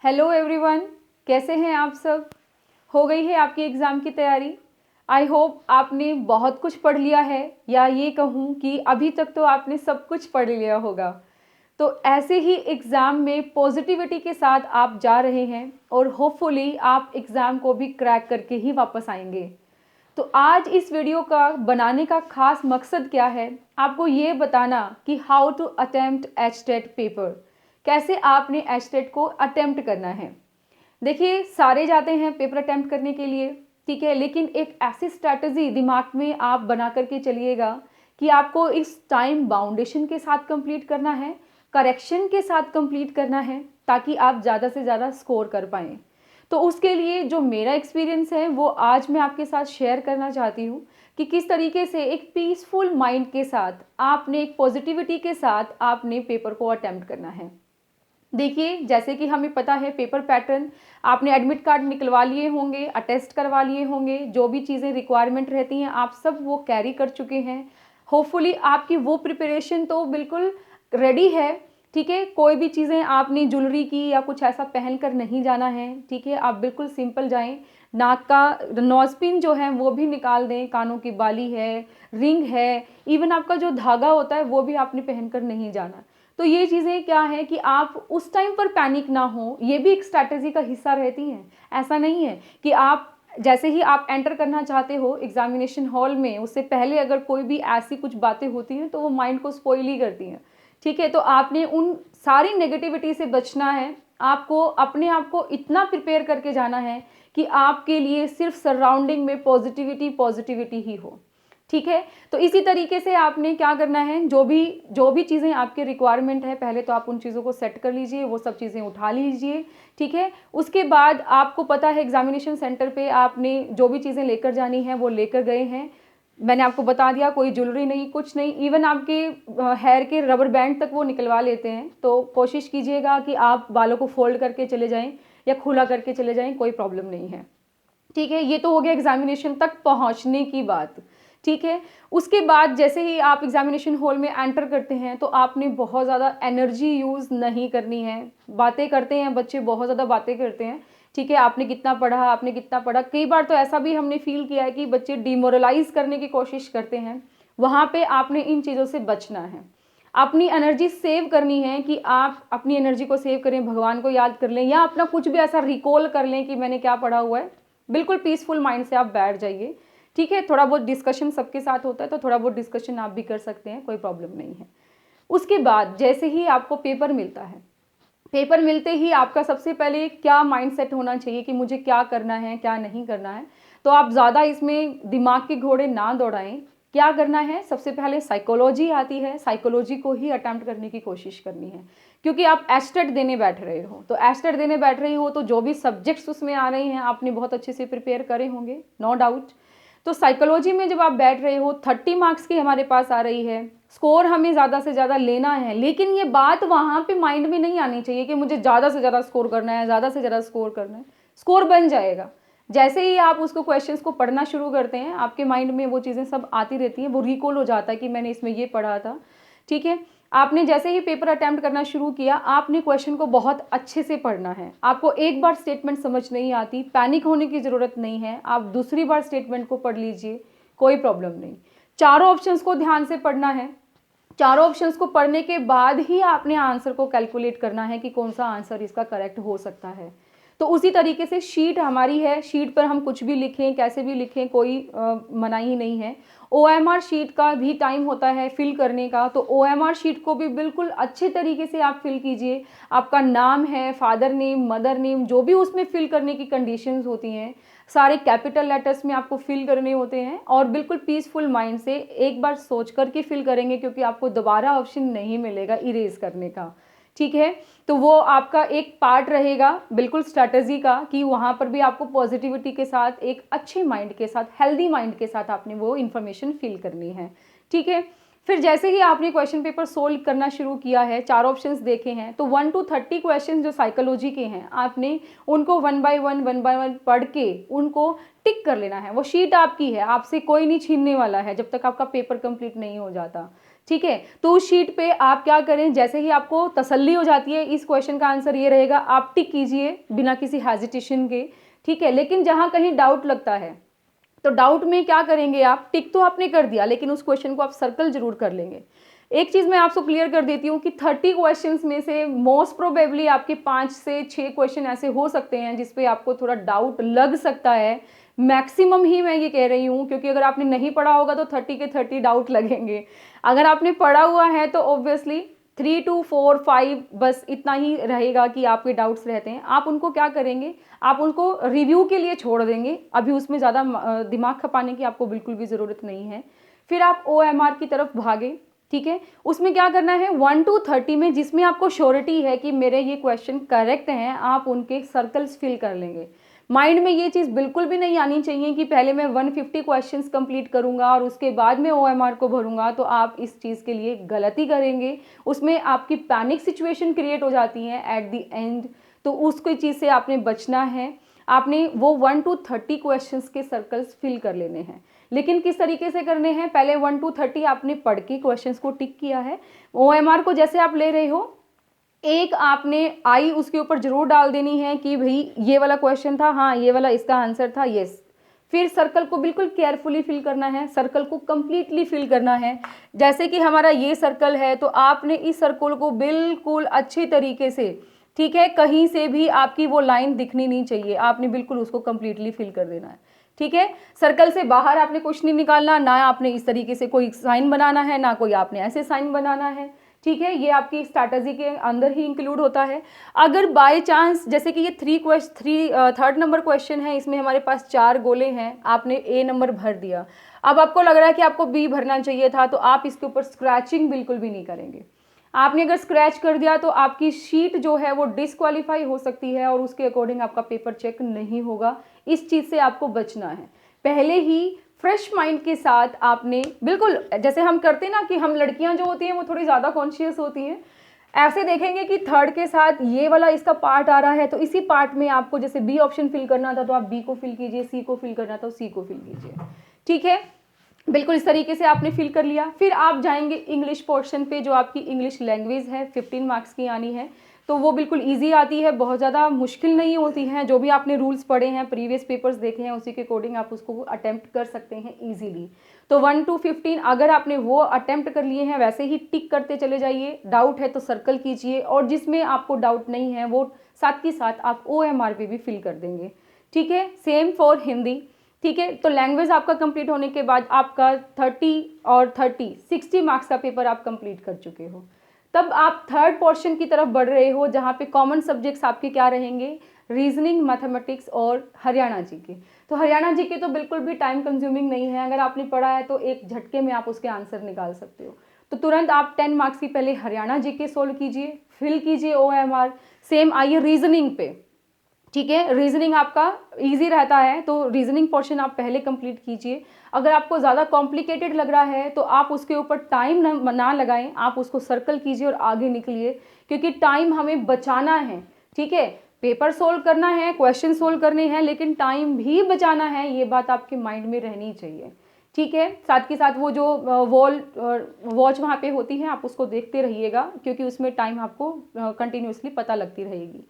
Hello everyone, कैसे हैं आप सब। हो गई है आपकी एग्ज़ाम की तैयारी। आई होप आपने बहुत कुछ पढ़ लिया है, या ये कहूँ कि अभी तक तो आपने सब कुछ पढ़ लिया होगा। तो ऐसे ही एग्ज़ाम में पॉजिटिविटी के साथ आप जा रहे हैं और होपफुली आप एग्ज़ाम को भी क्रैक करके ही वापस आएंगे। तो आज इस वीडियो का बनाने का खास मकसद क्या है, आपको ये बताना कि how to attempt HTET paper, कैसे आपने एचटेट को अटेम्प्ट करना है। देखिए, सारे जाते हैं पेपर अटेम्प्ट करने के लिए, ठीक है, लेकिन एक ऐसी स्ट्रैटेजी दिमाग में आप बना करके चलिएगा कि आपको इस टाइम बाउंडेशन के साथ कंप्लीट करना है, करेक्शन के साथ कंप्लीट करना है, ताकि आप ज़्यादा से ज़्यादा स्कोर कर पाएँ। तो उसके लिए जो मेरा एक्सपीरियंस है वो आज मैं आपके साथ शेयर करना चाहती हूँ कि किस तरीके से एक पीसफुल माइंड के साथ आपने, एक पॉजिटिविटी के साथ आपने पेपर को अटेम्प्ट करना है। देखिए, जैसे कि हमें पता है पेपर पैटर्न, आपने एडमिट कार्ड निकलवा लिए होंगे, अटेस्ट करवा लिए होंगे, जो भी चीज़ें रिक्वायरमेंट रहती हैं आप सब वो कैरी कर चुके हैं। होपफुली आपकी वो प्रिपरेशन तो बिल्कुल रेडी है, ठीक है। कोई भी चीज़ें आपने ज्वेलरी की या कुछ ऐसा पहन कर नहीं जाना है, ठीक है। आप बिल्कुल सिंपल जाएं, नाक का नोज पिन जो है वो भी निकाल दें, कानों की बाली है, रिंग है, इवन आपका जो धागा होता है वो भी आपने पहन कर नहीं जाना। तो ये चीज़ें क्या है कि आप उस टाइम पर पैनिक ना हो, ये भी एक स्ट्रैटेजी का हिस्सा रहती हैं। ऐसा नहीं है कि आप जैसे ही आप एंटर करना चाहते हो एग्जामिनेशन हॉल में, उससे पहले अगर कोई भी ऐसी कुछ बातें होती हैं तो वो माइंड को स्पॉइल ही करती हैं, ठीक है। तो आपने उन सारी नेगेटिविटी से बचना है। आपको अपने आप को इतना प्रिपेयर करके जाना है कि आपके लिए सिर्फ सराउंडिंग में पॉजिटिविटी पॉजिटिविटी ही हो, ठीक है। तो इसी तरीके से आपने क्या करना है, जो भी चीज़ें आपके रिक्वायरमेंट है, पहले तो आप उन चीज़ों को सेट कर लीजिए, वो सब चीज़ें उठा लीजिए, ठीक है। उसके बाद आपको पता है एग्जामिनेशन सेंटर पे आपने जो भी चीज़ें लेकर जानी है वो लेकर गए हैं। मैंने आपको बता दिया, कोई ज्वेलरी नहीं, कुछ नहीं, इवन आपके हेयर के रबर बैंड तक वो निकलवा लेते हैं। तो कोशिश कीजिएगा कि आप बालों को फोल्ड करके चले जाएं या खुला करके चले जाएं, कोई प्रॉब्लम नहीं है, ठीक है। ये तो हो गया एग्जामिनेशन तक पहुंचने की बात, ठीक है। उसके बाद जैसे ही आप एग्जामिनेशन हॉल में एंटर करते हैं तो आपने बहुत ज़्यादा एनर्जी यूज़ नहीं करनी है। बातें करते हैं बच्चे, बहुत ज़्यादा बातें करते हैं, ठीक है। आपने कितना पढ़ा, आपने कितना पढ़ा, कई बार तो ऐसा भी हमने फील किया है कि बच्चे डिमोरलाइज करने की कोशिश करते हैं। वहाँ पे आपने इन चीज़ों से बचना है। अपनी एनर्जी सेव करनी है कि आप अपनी एनर्जी को सेव करें, भगवान को याद कर लें, या अपना कुछ भी ऐसा रिकॉल कर लें कि मैंने क्या पढ़ा हुआ है। बिल्कुल पीसफुल माइंड से आप बैठ जाइए, ठीक है। थोड़ा बहुत डिस्कशन सबके साथ होता है तो थोड़ा बहुत डिस्कशन आप भी कर सकते हैं, कोई प्रॉब्लम नहीं है। उसके बाद जैसे ही आपको पेपर मिलता है, पेपर मिलते ही आपका सबसे पहले क्या माइंड सेट होना चाहिए कि मुझे क्या करना है, क्या नहीं करना है। तो आप ज़्यादा इसमें दिमाग के घोड़े ना दौड़ाएं। क्या करना है, सबसे पहले साइकोलॉजी आती है, साइकोलॉजी को ही अटेम्प्ट करने की कोशिश करनी है, क्योंकि आप एस्टेट देने बैठ रहे हो। तो एस्टेट देने बैठ रहे हो तो जो भी सब्जेक्ट्स उसमें आ रहे हैं आपने बहुत अच्छे से प्रिपेयर करे होंगे, नो डाउट। तो साइकोलॉजी में जब आप बैठ रहे हो, 30 मार्क्स की हमारे पास आ रही है, स्कोर हमें ज़्यादा से ज़्यादा लेना है, लेकिन ये बात वहाँ पे माइंड में नहीं आनी चाहिए कि मुझे ज़्यादा से ज़्यादा स्कोर करना है, ज़्यादा से ज़्यादा स्कोर करना है। स्कोर बन जाएगा जैसे ही आप उसको क्वेश्चंस को पढ़ना शुरू करते हैं, आपके माइंड में वो चीज़ें सब आती रहती हैं, वो रिकॉल हो जाता है कि मैंने इसमें ये पढ़ा था, ठीक है। आपने जैसे ही पेपर अटेम्प्ट करना शुरू किया, आपने क्वेश्चन को बहुत अच्छे से पढ़ना है। आपको एक बार स्टेटमेंट समझ नहीं आती, पैनिक होने की ज़रूरत नहीं है, आप दूसरी बार स्टेटमेंट को पढ़ लीजिए, कोई प्रॉब्लम नहीं। चारों ऑप्शंस को ध्यान से पढ़ना है। चारों ऑप्शंस को पढ़ने के बाद ही आपने आंसर को कैलकुलेट करना है कि कौन सा आंसर इसका करेक्ट हो सकता है। तो उसी तरीके से शीट हमारी है, शीट पर हम कुछ भी लिखें, कैसे भी लिखें, कोई मनाही ही नहीं है। OMR शीट का भी टाइम होता है फिल करने का, तो OMR शीट को भी बिल्कुल अच्छे तरीके से आप फिल कीजिए। आपका नाम है, फादर नेम, मदर नेम, जो भी उसमें फिल करने की कंडीशंस होती हैं, सारे कैपिटल लेटर्स में आपको फिल करने होते हैं, और बिल्कुल पीसफुल माइंड से एक बार सोच करके फिल करेंगे, क्योंकि आपको दोबारा ऑप्शन नहीं मिलेगा इरेज करने का, ठीक है। तो वो आपका एक पार्ट रहेगा बिल्कुल स्ट्रैटेजी का, कि वहाँ पर भी आपको पॉजिटिविटी के साथ, एक अच्छे माइंड के साथ, हेल्दी माइंड के साथ आपने वो इन्फॉर्मेशन फिल करनी है, ठीक है। फिर जैसे ही आपने क्वेश्चन पेपर सोल्व करना शुरू किया है, चार ऑप्शंस देखे हैं, तो 1 to 30 क्वेश्चन जो साइकोलॉजी के हैं, आपने उनको वन बाय वन पढ़ के उनको टिक कर लेना है। वो शीट आपकी है, आपसे कोई नहीं छीनने वाला है जब तक आपका पेपर कंप्लीट नहीं हो जाता, ठीक है। तो उस शीट पे आप क्या करें, जैसे ही आपको तसल्ली हो जाती है इस क्वेश्चन का आंसर ये रहेगा, आप टिक कीजिए बिना किसी हेजिटेशन के, ठीक है। लेकिन जहाँ कहीं डाउट लगता है तो डाउट में क्या करेंगे आप, टिक तो आपने कर दिया लेकिन उस क्वेश्चन को आप सर्कल जरूर कर लेंगे। एक चीज़ मैं आपको क्लियर कर देती हूँ कि 30 क्वेश्चंस में से मोस्ट प्रोबेबली आपके 5 से 6 क्वेश्चन ऐसे हो सकते हैं जिसपे आपको थोड़ा डाउट लग सकता है। मैक्सिमम ही मैं ये कह रही हूँ, क्योंकि अगर आपने नहीं पढ़ा होगा तो 30 के 30 डाउट लगेंगे। अगर आपने पढ़ा हुआ है तो ऑब्वियसली 3 to 4 5 बस इतना ही रहेगा कि आपके डाउट्स रहते हैं। आप उनको क्या करेंगे, आप उनको रिव्यू के लिए छोड़ देंगे, अभी उसमें ज़्यादा दिमाग खपाने की आपको बिल्कुल भी ज़रूरत नहीं है। फिर आप OMR की तरफ भागे, ठीक है। उसमें क्या करना है, 1 to 30 में जिसमें आपको श्योरिटी है कि मेरे ये क्वेश्चन करेक्ट हैं, आप उनके सर्कल्स फिल कर लेंगे। माइंड में ये चीज़ बिल्कुल भी नहीं आनी चाहिए कि पहले मैं 150 क्वेश्चंस कंप्लीट करूंगा और उसके बाद में OMR को भरूंगा, तो आप इस चीज़ के लिए गलती करेंगे। उसमें आपकी पैनिक सिचुएशन क्रिएट हो जाती है एट द एंड, तो उसकी चीज़ से आपने बचना है। आपने वो 1 to 30 क्वेश्चंस के सर्कल्स फिल कर लेने हैं। लेकिन किस तरीके से करने हैं, पहले 1 to 30 आपने पढ़ के क्वेश्चंस को टिक किया है। OMR को जैसे आप ले रहे हो, एक आपने आई उसके ऊपर जरूर डाल देनी है कि भाई ये वाला क्वेश्चन था, हाँ ये वाला इसका आंसर था, यस। फिर सर्कल को बिल्कुल केयरफुली फिल करना है, सर्कल को कंप्लीटली फिल करना है। जैसे कि हमारा ये सर्कल है तो आपने इस सर्कल को बिल्कुल अच्छी तरीके से, ठीक है, कहीं से भी आपकी वो लाइन दिखनी नहीं चाहिए, आपने बिल्कुल उसको कंप्लीटली फिल कर देना है, ठीक है। सर्कल से बाहर आपने कुछ नहीं निकालना, ना आपने इस तरीके से कोई साइन बनाना है, ना कोई आपने ऐसे साइन बनाना है, ठीक है। ये आपकी स्ट्रैटेजी के अंदर ही इंक्लूड होता है। अगर बाय चांस, जैसे कि ये थर्ड नंबर क्वेश्चन है, इसमें हमारे पास 4 गोले हैं, आपने A नंबर भर दिया, अब आपको लग रहा है कि आपको B भरना चाहिए था, तो आप इसके ऊपर स्क्रैचिंग बिल्कुल भी नहीं करेंगे। आपने अगर स्क्रैच कर दिया तो आपकी शीट जो है वो डिसक्वालीफाई हो सकती है और उसके अकॉर्डिंग आपका पेपर चेक नहीं होगा। इस चीज़ से आपको बचना है। पहले ही फ्रेश माइंड के साथ आपने बिल्कुल, जैसे हम करते हैं ना कि हम लड़कियां जो होती हैं वो थोड़ी ज़्यादा कॉन्शियस होती हैं, ऐसे देखेंगे कि थर्ड के साथ ये वाला इसका पार्ट आ रहा है तो इसी पार्ट में आपको जैसे B ऑप्शन फिल करना था तो आप B को फिल कीजिए, C को फिल करना था तो C को फिल कीजिए, ठीक है। बिल्कुल इस तरीके से आपने फिल कर लिया। फिर आप जाएंगे इंग्लिश पोर्शन पे, जो आपकी इंग्लिश लैंग्वेज है 15 मार्क्स की आनी है, तो वो बिल्कुल इजी आती है, बहुत ज़्यादा मुश्किल नहीं होती है। जो भी आपने रूल्स पढ़े हैं, प्रीवियस पेपर्स देखे हैं, उसी के अकॉर्डिंग आप उसको अटेम्प्ट कर सकते हैं इजीली। तो 1 to 15 अगर आपने वो अटेम्प्ट कर लिए हैं, वैसे ही टिक करते चले जाइए। डाउट है तो सर्कल कीजिए, और जिसमें आपको डाउट नहीं है वो साथ ही साथ आप OMR पे भी फिल कर देंगे, ठीक है। सेम फॉर हिंदी, ठीक है। तो लैंग्वेज आपका कंप्लीट होने के बाद आपका 30 और 30 60 मार्क्स का पेपर आप कंप्लीट कर चुके हो। तब आप थर्ड पोर्शन की तरफ बढ़ रहे हो, जहाँ पे कॉमन सब्जेक्ट्स आपके क्या रहेंगे, रीजनिंग, मैथमेटिक्स और हरियाणा जीके। तो हरियाणा जीके तो बिल्कुल भी टाइम कंज्यूमिंग नहीं है, अगर आपने पढ़ा है तो एक झटके में आप उसके आंसर निकाल सकते हो। तो तुरंत आप 10 मार्क्स की पहले हरियाणा जीके सोल्व कीजिए, फिल कीजिए OMR। सेम आइए रीजनिंग पे, ठीक है। रीजनिंग आपका इजी रहता है तो रीजनिंग पोर्शन आप पहले कंप्लीट कीजिए। अगर आपको ज़्यादा कॉम्प्लिकेटेड लग रहा है तो आप उसके ऊपर टाइम ना लगाएं, आप उसको सर्कल कीजिए और आगे निकलिए, क्योंकि टाइम हमें बचाना है, ठीक है। पेपर सोल्व करना है, क्वेश्चन सोल्व करने हैं, लेकिन टाइम भी बचाना है, ये बात आपके माइंड में रहनी चाहिए, ठीक है। साथ के साथ वो जो वॉच वहाँ पे होती है, आप उसको देखते रहिएगा, क्योंकि उसमें टाइम आपको कंटिन्यूसली पता लगती रहेगी।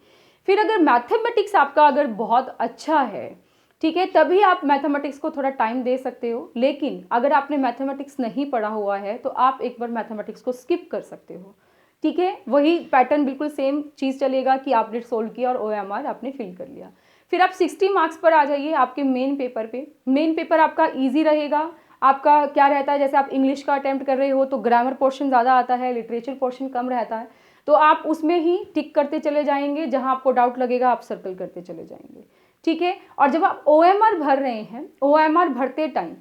फिर अगर मैथमेटिक्स आपका अगर बहुत अच्छा है, ठीक है, तभी आप मैथमेटिक्स को थोड़ा टाइम दे सकते हो। लेकिन अगर आपने मैथमेटिक्स नहीं पढ़ा हुआ है तो आप एक बार मैथमेटिक्स को स्किप कर सकते हो, ठीक है। वही पैटर्न बिल्कुल सेम चीज़ चलेगा कि आपने सोल्व किया और OMR आपने फिल कर लिया। फिर आप 60 मार्क्स पर आ जाइए आपके मेन पेपर पे। मेन पेपर आपका ईजी रहेगा। आपका क्या रहता है, जैसे आप इंग्लिश का अटेम्प्ट कर रहे हो तो ग्रामर पोर्शन ज़्यादा आता है, लिटरेचर पोर्शन कम रहता है, तो आप उसमें ही टिक करते चले जाएंगे, जहां आपको डाउट लगेगा आप सर्कल करते चले जाएंगे, ठीक है। और जब आप OMR भर रहे हैं, OMR भरते टाइम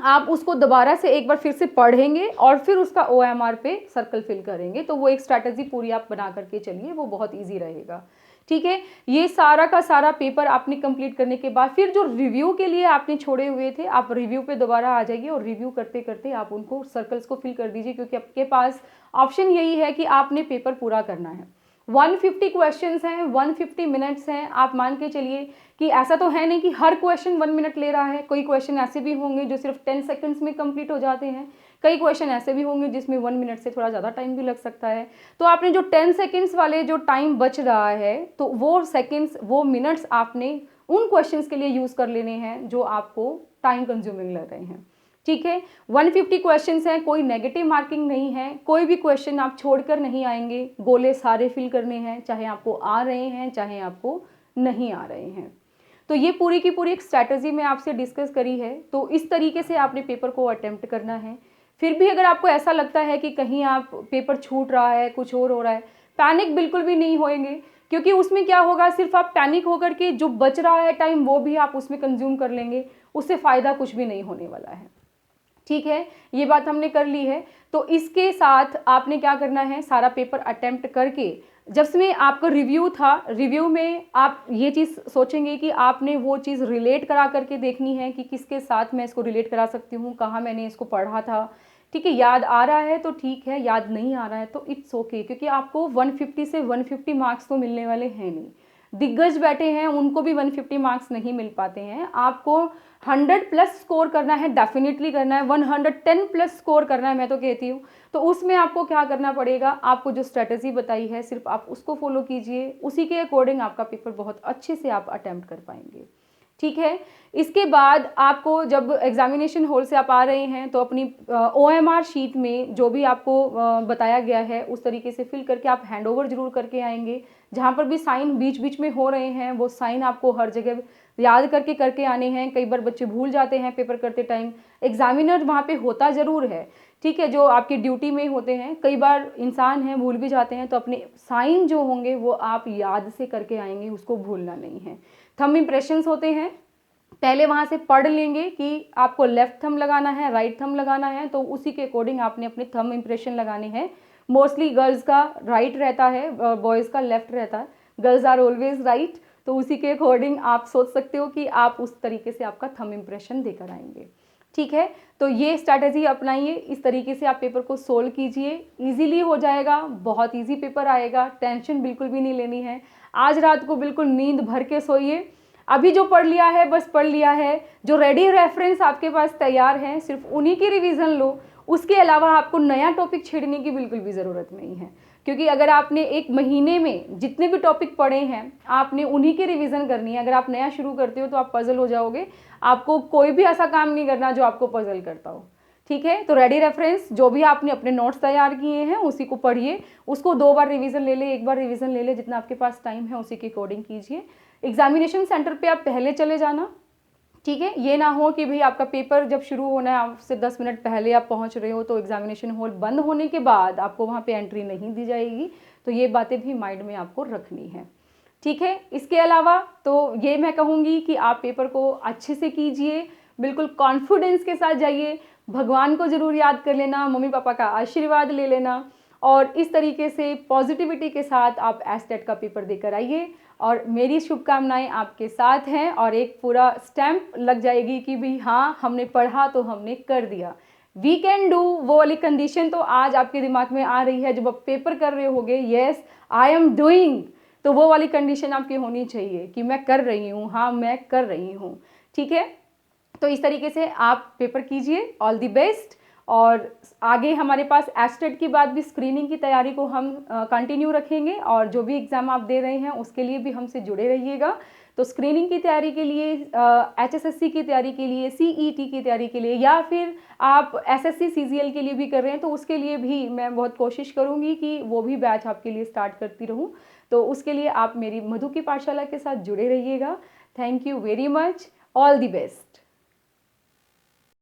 आप उसको दोबारा से एक बार फिर से पढ़ेंगे और फिर उसका OMR पे सर्कल फिल करेंगे, तो वो एक स्ट्रैटेजी पूरी आप बना करके चलिए, वो बहुत ईजी रहेगा, ठीक है। ये सारा का सारा पेपर आपने कंप्लीट करने के बाद फिर जो रिव्यू के लिए आपने छोड़े हुए थे, आप रिव्यू पे दोबारा आ जाइए और रिव्यू करते करते आप उनको सर्कल्स को फिल कर दीजिए, क्योंकि आपके पास ऑप्शन यही है कि आपने पेपर पूरा करना है। 150 क्वेश्चंस हैं, 150 मिनट्स हैं। आप मान के चलिए कि ऐसा तो है नहीं कि हर क्वेश्चन 1 मिनट ले रहा है, कोई क्वेश्चन ऐसे भी होंगे जो सिर्फ 10 सेकंड्स में कंप्लीट हो जाते हैं, कई क्वेश्चन ऐसे भी होंगे जिसमें 1 मिनट से थोड़ा ज़्यादा टाइम भी लग सकता है। तो आपने जो 10 सेकेंड्स वाले जो टाइम बच रहा है, तो वो सेकेंड्स, वो मिनट्स आपने उन क्वेश्चंस के लिए यूज़ कर लेने हैं जो आपको टाइम कंज्यूमिंग लग रहे हैं। ठीक है, 150 क्वेश्चंस हैं, कोई नेगेटिव मार्किंग नहीं है, कोई भी क्वेश्चन आप छोड़कर नहीं आएंगे, गोले सारे फिल करने हैं, चाहे आपको आ रहे हैं चाहे आपको नहीं आ रहे हैं। तो ये पूरी की पूरी एक स्ट्रैटेजी मैं आपसे डिस्कस करी है। तो इस तरीके से आपने पेपर को अटेम्प्ट करना है। फिर भी अगर आपको ऐसा लगता है कि कहीं आप पेपर छूट रहा है, कुछ और हो रहा है, पैनिक बिल्कुल भी नहीं होएंगे, क्योंकि उसमें क्या होगा, सिर्फ आप पैनिक होकर के जो बच रहा है टाइम वो भी आप उसमें कंज्यूम कर लेंगे, उससे फ़ायदा कुछ भी नहीं होने वाला है। ठीक है, ये बात हमने कर ली है। तो इसके साथ आपने क्या करना है, सारा पेपर अटेम्प्ट करके जब से आपका रिव्यू था, रिव्यू में आप ये चीज़ सोचेंगे कि आपने वो चीज़ रिलेट करा करके देखनी है कि किसके साथ मैं इसको रिलेट करा सकती हूँ, कहाँ मैंने इसको पढ़ा था। ठीक है, याद आ रहा है तो ठीक है, याद नहीं आ रहा है तो इट्स ओके, क्योंकि आपको 150 से 150 मार्क्स तो मिलने वाले हैं नहीं। दिग्गज बैठे हैं उनको भी 150 मार्क्स नहीं मिल पाते हैं। आपको 100 प्लस स्कोर करना है, डेफिनेटली करना है, 110 प्लस स्कोर करना है मैं तो कहती हूँ। तो उसमें आपको क्या करना पड़ेगा, आपको जो स्ट्रेटजी बताई है सिर्फ आप उसको फॉलो कीजिए, उसी के अकॉर्डिंग आपका पेपर बहुत अच्छे से आप अटेम्प्ट कर पाएंगे। ठीक है, इसके बाद आपको जब एग्जामिनेशन हॉल से आप आ रहे हैं तो अपनी OMR शीट में जो भी आपको बताया गया है उस तरीके से फिल करके आप हैंडओवर जरूर करके आएंगे। जहाँ पर भी साइन बीच बीच में हो रहे हैं वो साइन आपको हर जगह याद करके आने हैं। कई बार बच्चे भूल जाते हैं पेपर करते टाइम, एग्जामिनर वहाँ पे होता ज़रूर है, ठीक है, जो आपकी ड्यूटी में होते हैं, कई बार इंसान हैं भूल भी जाते हैं, तो अपने साइन जो होंगे वो आप याद से करके आएंगे, उसको भूलना नहीं है। थंब इम्प्रेशंस होते हैं, पहले वहाँ से पढ़ लेंगे कि आपको लेफ्ट थंब लगाना है, राइट थंब लगाना है, तो उसी के अकॉर्डिंग आपने अपने थंब इम्प्रेशन लगाने हैं। मोस्टली गर्ल्स का राइट रहता है, बॉयज़ का लेफ्ट रहता है, गर्ल्स आर ऑलवेज राइट, तो उसी के अकॉर्डिंग आप सोच सकते हो कि आप उस तरीके से आपका थंब इम्प्रेशन देकर आएंगे। ठीक है, तो ये स्ट्रैटेजी अपनाइए, इस तरीके से आप पेपर को सोल्व कीजिए, इजीली हो जाएगा, बहुत इजी पेपर आएगा, टेंशन बिल्कुल भी नहीं लेनी है। आज रात को बिल्कुल नींद भर के सोइए, अभी जो पढ़ लिया है बस पढ़ लिया है, जो रेडी रेफरेंस आपके पास तैयार हैं सिर्फ उन्हीं की रिवीजन लो, उसके अलावा आपको नया टॉपिक छेड़ने की बिल्कुल भी ज़रूरत नहीं है। क्योंकि अगर आपने एक महीने में जितने भी टॉपिक पढ़े हैं आपने उन्हीं की रिवीजन करनी है। अगर आप नया शुरू करते हो तो आप पजल हो जाओगे, आपको कोई भी ऐसा काम नहीं करना जो आपको पजल करता हो। ठीक है, तो रेडी रेफरेंस जो भी आपने अपने नोट्स तैयार किए हैं उसी को पढ़िए, उसको 2 बार रिवीजन ले ले, 1 बार रिवीजन ले ले, जितना आपके पास टाइम है उसी के अकॉर्डिंग कीजिए। एग्जामिनेशन सेंटर पे आप पहले चले जाना, ठीक है, ये ना हो कि भाई आपका पेपर जब शुरू होना है आपसे 10 मिनट पहले आप पहुंच रहे हो तो एग्जामिनेशन हॉल बंद होने के बाद आपको वहाँ पे एंट्री नहीं दी जाएगी। तो ये बातें भी माइंड में आपको रखनी है। ठीक है, इसके अलावा तो ये मैं कहूँगी कि आप पेपर को अच्छे से कीजिए, बिल्कुल कॉन्फिडेंस के साथ जाइए, भगवान को ज़रूर याद कर लेना, मम्मी पापा का आशीर्वाद ले लेना, और इस तरीके से पॉजिटिविटी के साथ आप एस्टेट का पेपर देकर आइए। और मेरी शुभकामनाएं आपके साथ हैं, और एक पूरा स्टैम्प लग जाएगी कि भाई हाँ हमने पढ़ा तो हमने कर दिया, वी कैन डू। वो वाली कंडीशन तो आज आपके दिमाग में आ रही है जब आप पेपर कर रहे होगे, येस आई एम डूइंग, तो वो वाली कंडीशन आपकी होनी चाहिए कि मैं कर रही हूँ, हाँ मैं कर रही हूँ। ठीक है, तो इस तरीके से आप पेपर कीजिए, ऑल द बेस्ट। और आगे हमारे पास एस्टेट की बात भी, स्क्रीनिंग की तैयारी को हम कंटिन्यू रखेंगे, और जो भी एग्ज़ाम आप दे रहे हैं उसके लिए भी हमसे जुड़े रहिएगा। तो स्क्रीनिंग की तैयारी के लिए, HSSC की तैयारी के लिए, CET की तैयारी के लिए, या फिर आप SSC CGL के लिए भी कर रहे हैं तो उसके लिए भी मैं बहुत कोशिश करूँगी कि वो भी बैच आपके लिए स्टार्ट करती रहूँ। तो उसके लिए आप मेरी मधु की पाठशाला के साथ जुड़े रहिएगा। Thank you very much, all the best.